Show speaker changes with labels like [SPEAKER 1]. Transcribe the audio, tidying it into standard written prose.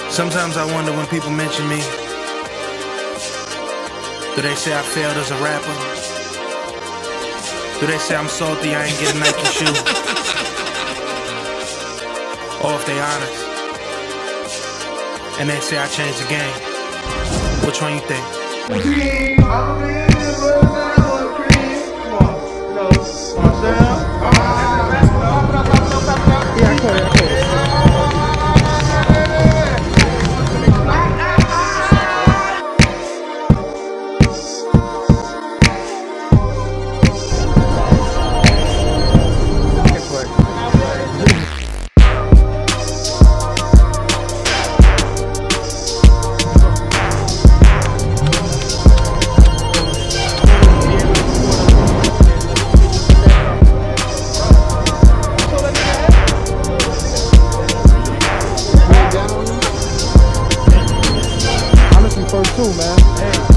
[SPEAKER 1] Sometimes I wonder when people mention me, do they say I failed as a rapper? Do they say I'm salty, I ain't get a Nike shoe? Or if they honest, and they say I changed the game, which one you think?
[SPEAKER 2] First two, man.